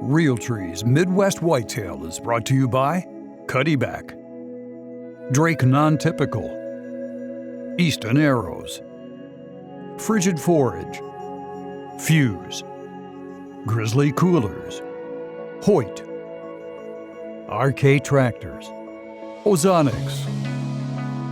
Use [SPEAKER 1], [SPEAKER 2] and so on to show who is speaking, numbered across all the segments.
[SPEAKER 1] Realtree's Midwest Whitetail is brought to you by Cuddyback, Drake Non-Typical, Easton Arrows, Frigid Forage, Fuse, Grizzly Coolers, Hoyt, RK Tractors, Ozonics,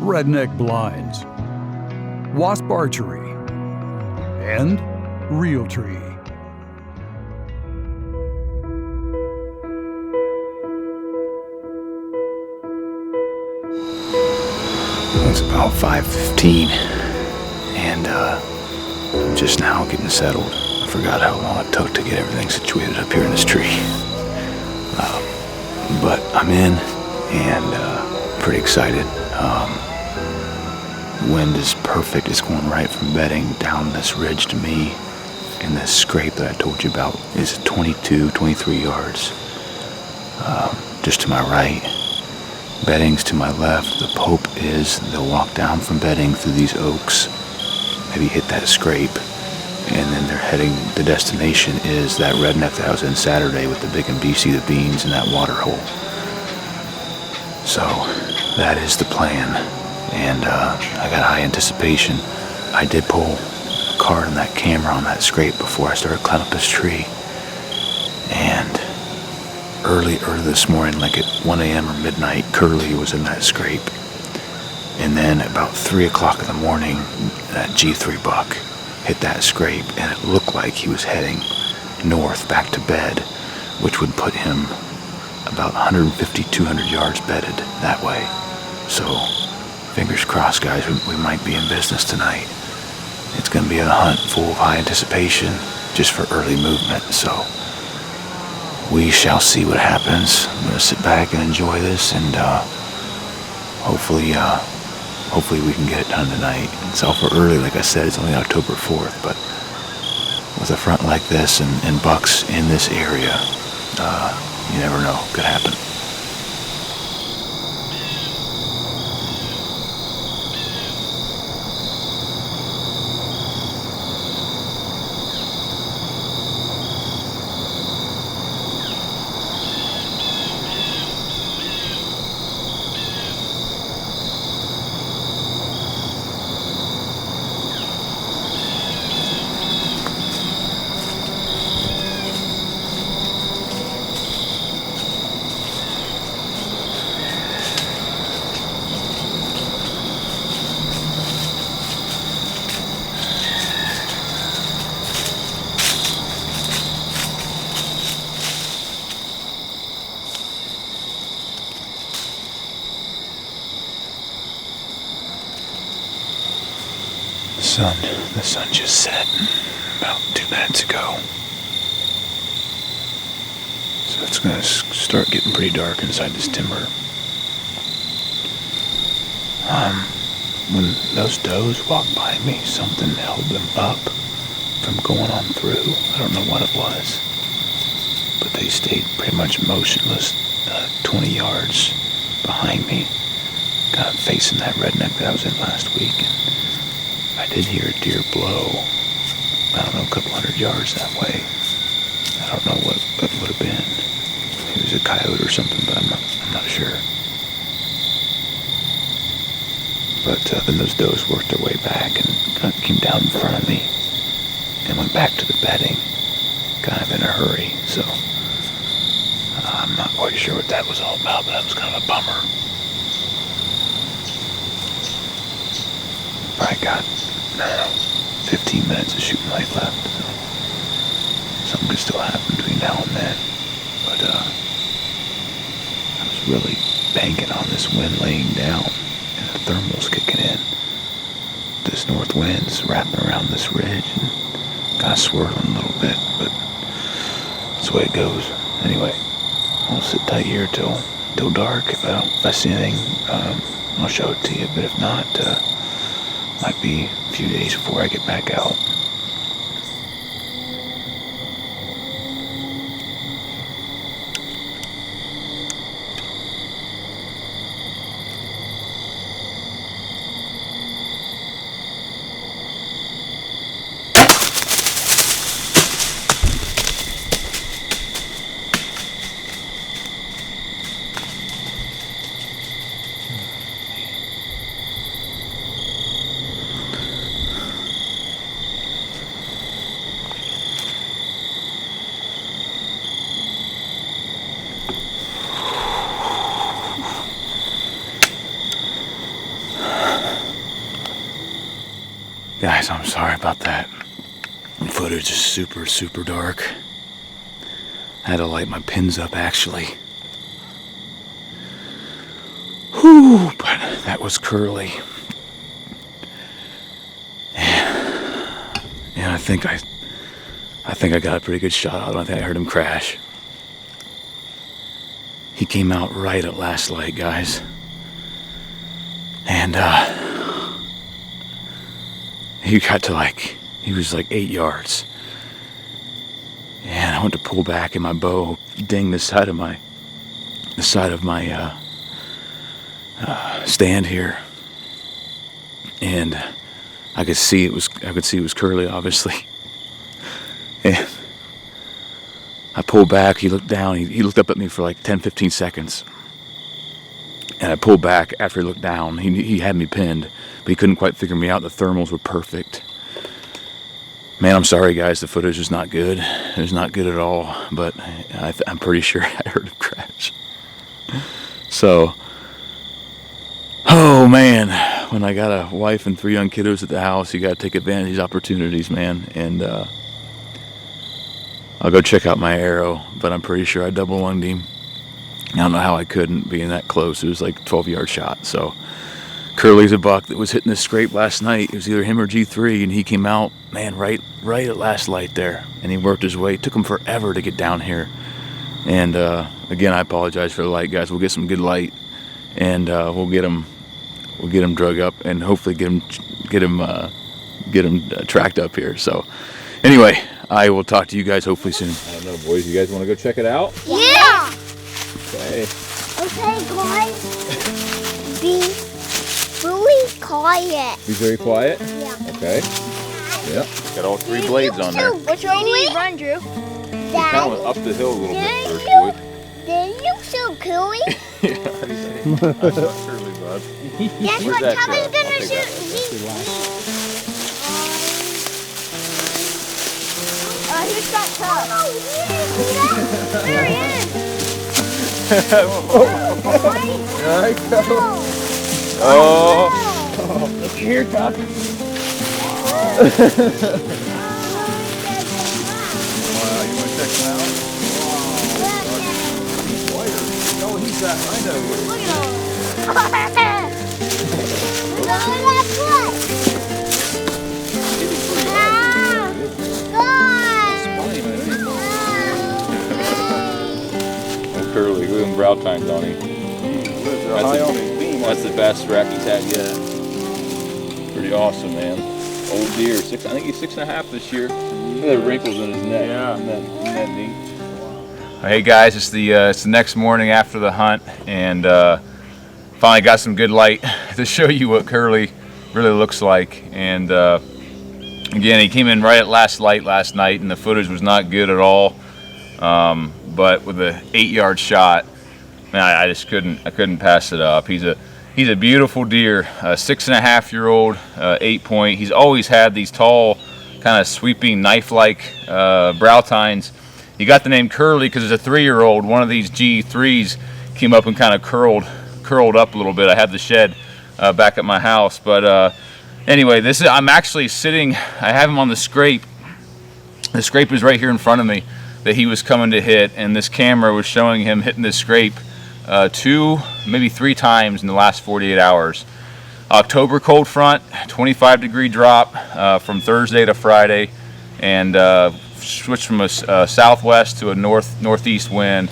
[SPEAKER 1] Redneck Blinds, Wasp Archery, and Realtree.
[SPEAKER 2] It's about 5:15, and I'm just now getting settled. I forgot how long it took to get everything situated up here in this tree. But I'm in, and pretty excited. The wind is perfect. It's going right from bedding down this ridge to me, and this scrape that I told you about is 22, 23 yards. Just to my right. Bedding's to my left. The Pope is, they'll walk down from bedding through these oaks, maybe hit that scrape, and then they're heading, the destination is that redneck that I was in Saturday with the big MBC, the beans, and that water hole. So that is the plan, and I got high anticipation. I did pull a card and that camera on that scrape before I started climbing up this tree, and early this morning, like at 1 a.m. or midnight, Curly was in that scrape. And then about 3 o'clock in the morning, that G3 buck hit that scrape, and it looked like he was heading north back to bed, which would put him about 150, 200 yards bedded that way. So, fingers crossed, guys, we might be in business tonight. It's going to be a hunt full of high anticipation just for early movement, so we shall see what happens. I'm going to sit back and enjoy this, and hopefully we can get it done tonight. It's all for early, like I said. It's only October 4th, but with a front like this and bucks in this area, you never know. Could happen. The sun just set about 2 minutes ago. So it's going to start getting pretty dark inside this timber. When those does walked by me, something held them up from going on through. I don't know what it was, but they stayed pretty much motionless 20 yards behind me, kind of facing that redneck that I was in last week. I did hear a deer blow, I don't know, a couple hundred yards that way. I don't know what it would have been. Maybe it was a coyote or something, but I'm not sure. But then those does worked their way back and kind of came down in front of me and went back to the bedding, kind of in a hurry. So I'm not quite sure what that was all about, but that was kind of a bummer. Probably got, I don't know, 15 minutes of shooting light left, so something could still happen between now and then. But I was really banking on this wind laying down and the thermals kicking in. This north wind's wrapping around this ridge and kind of swirling a little bit, but that's the way it goes. Anyway, I'll sit tight here till dark. If I see anything, I'll show it to you. But if not, might be a few days before I get back out. Guys, I'm sorry about that. The footage is super, super dark. I had to light my pins up, actually. Whew, but that was Curly. And I think I got a pretty good shot out of him. I think I heard him crash. He came out right at last light, guys. And he got to he was like 8 yards. And I went to pull back and my bow dinged the side of my stand here. And I could see it was Curly, obviously. And I pulled back, he looked down, he looked up at me for like 10-15 seconds. And I pulled back after he looked down. He had me pinned, but he couldn't quite figure me out. The thermals were perfect. Man, I'm sorry, guys. The footage is not good. It was not good at all. But I'm pretty sure I heard him crash. So, oh man, when I got a wife and 3 young kiddos at the house, you got to take advantage of these opportunities, man. And I'll go check out my arrow, but I'm pretty sure I double lunged him. I don't know how I couldn't, being that close. It was like a 12-yard shot. So Curly's a buck that was hitting this scrape last night. It was either him or G3, and he came out, man, right at last light there. And he worked his way. It took him forever to get down here. And again, I apologize for the light, guys. We'll get some good light, and we'll get him drug up, and hopefully get him tracked up here. So anyway, I will talk to you guys hopefully soon. I don't know, boys. You guys want to go check it out?
[SPEAKER 3] Yeah.
[SPEAKER 2] Okay.
[SPEAKER 3] Okay, guys. Be really quiet.
[SPEAKER 2] Be very quiet?
[SPEAKER 3] Yeah.
[SPEAKER 2] Okay. Yeah. Got all 3 blades on there.
[SPEAKER 3] Which way do you run, Drew?
[SPEAKER 2] Kind of went up the hill a little bit first, boy.
[SPEAKER 3] Did you so Curly?
[SPEAKER 2] Yeah, I shot Curly, bud.
[SPEAKER 3] Guess
[SPEAKER 2] Where's
[SPEAKER 3] what?
[SPEAKER 2] that
[SPEAKER 3] Tommy's
[SPEAKER 2] go?
[SPEAKER 3] gonna
[SPEAKER 2] I'll take
[SPEAKER 3] shoot
[SPEAKER 2] that.
[SPEAKER 3] me. Who's got Tom? Oh, there he is.
[SPEAKER 2] There I go. Oh. Look here, Tom. Wow, you want to check him out? No, he's that. I know.
[SPEAKER 3] Look at him. Look at that foot.
[SPEAKER 2] Curly, look at them brow tines on him. That's the best rack he's had yet. Pretty awesome, man. Old deer. I think he's 6.5 this year. Look at the wrinkles in his neck. Yeah. Isn't that neat? Hey guys, it's the next morning after the hunt, and finally got some good light to show you what Curly really looks like. And again, he came in right at last light last night, and the footage was not good at all. But with a 8-yard shot, man, I just couldn't pass it up. He's a beautiful deer, 6.5-year-old, 8-point. He's always had these tall, kind of sweeping knife-like brow tines. He got the name Curly because as a 3-year-old, one of these G3s came up and kind of curled up a little bit. I have the shed back at my house, but anyway, I'm actually sitting. I have him on the scrape. The scrape is right here in front of me that he was coming to hit, and this camera was showing him hitting this scrape 2, maybe 3 times in the last 48 hours. October cold front, 25-degree drop from Thursday to Friday, and switched from a southwest to a northeast wind.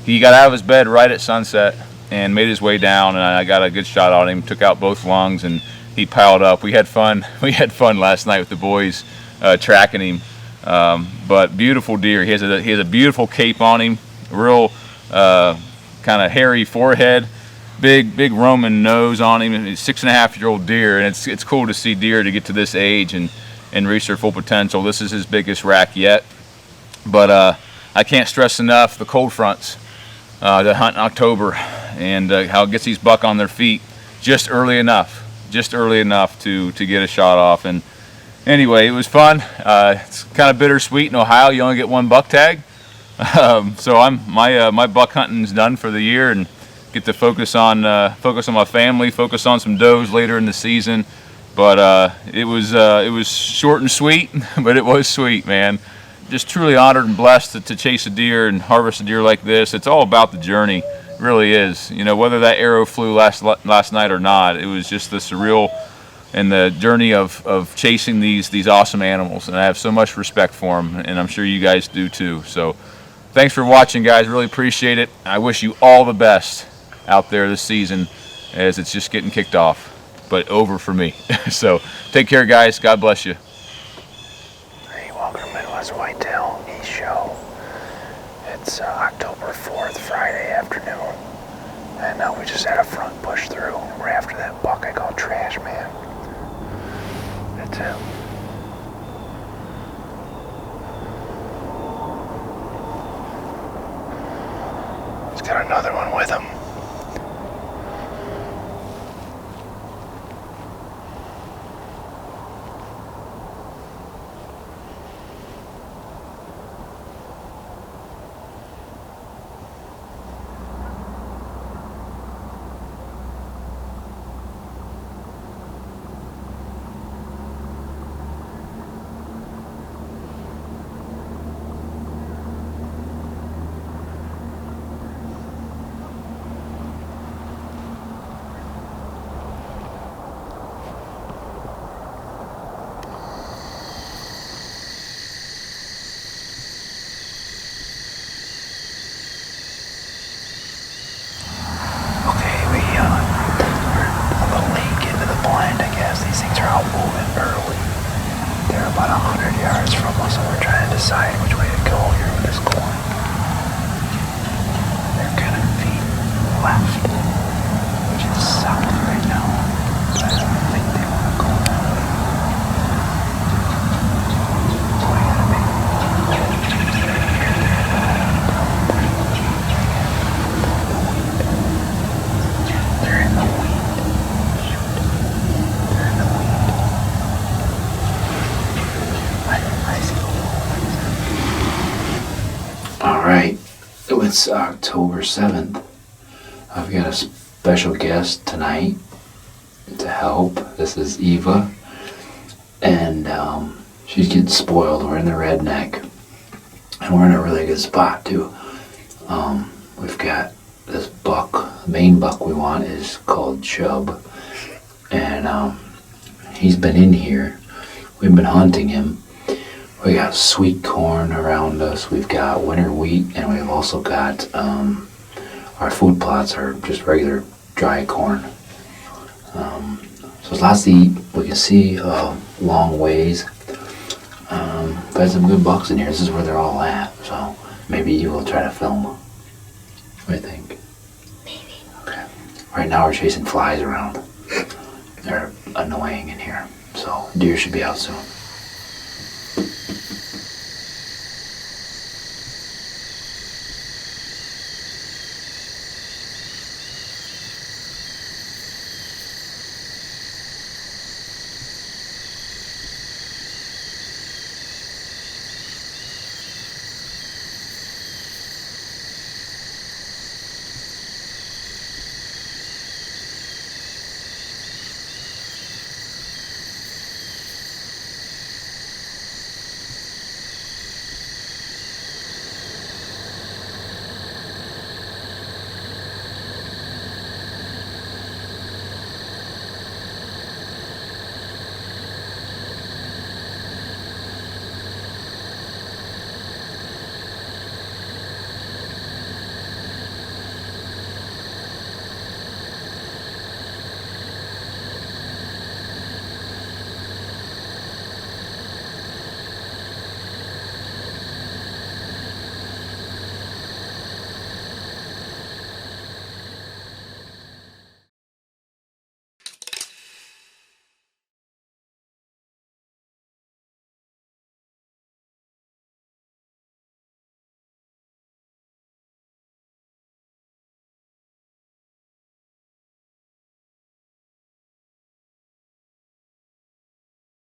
[SPEAKER 2] He got out of his bed right at sunset and made his way down, and I got a good shot on him. Took out both lungs, and he piled up. We had fun. We had fun last night with the boys tracking him. But beautiful deer. He has a beautiful cape on him, real kind of hairy forehead, big Roman nose on him. He's 6.5-year-old deer, and it's cool to see deer to get to this age and reach their full potential. This is his biggest rack yet, but I can't stress enough the cold fronts that hunt in October, and how it gets these buck on their feet just early enough to get a shot off. And anyway, it was fun. It's kind of bittersweet in Ohio. You only get 1 buck tag, so my buck hunting's done for the year, and get to focus on my family, focus on some does later in the season,
[SPEAKER 4] But it was short and sweet, but it was sweet, man. Just truly honored and blessed to chase a deer and harvest a deer like this. It's all about the journey, it really is. You know, whether that arrow flew last night or not, it was just the surreal and the journey of chasing these awesome animals. And I have so much respect for them, and I'm sure you guys do too. So thanks for watching, guys. Really appreciate it. I wish you all the best out there this season, as it's just getting kicked off, but over for me. So take care, guys. God bless you.
[SPEAKER 2] Hey, welcome to Midwest Whitetail East Show. It's October 4th, Friday afternoon, and we just had a front push through. We're after that buck I call Trash Man. That's him. He's got another one with him. These things are out moving early. They're about 100 yards from us, and we're trying to decide which way to go here with this corn. They're kind of feet left, which is south right now, but I don't think they want to go that way. So I gotta make they're in the weed. Alright, it's October 7th. I've got a special guest tonight to help. This is Eva, and she's getting spoiled. We're in the redneck, and we're in a really good spot too. We've got this buck. The main buck we want is called Chub, and he's been in here. We've been hunting him. We got sweet corn around us, we've got winter wheat, and we've also got our food plots are just regular dry corn. So there's lots to eat. We can see long ways. We've had some good bucks in here. This is where they're all at, so maybe you will try to film. What do you think? Maybe. Okay. Right now we're chasing flies around. They're annoying in here, so deer should be out soon.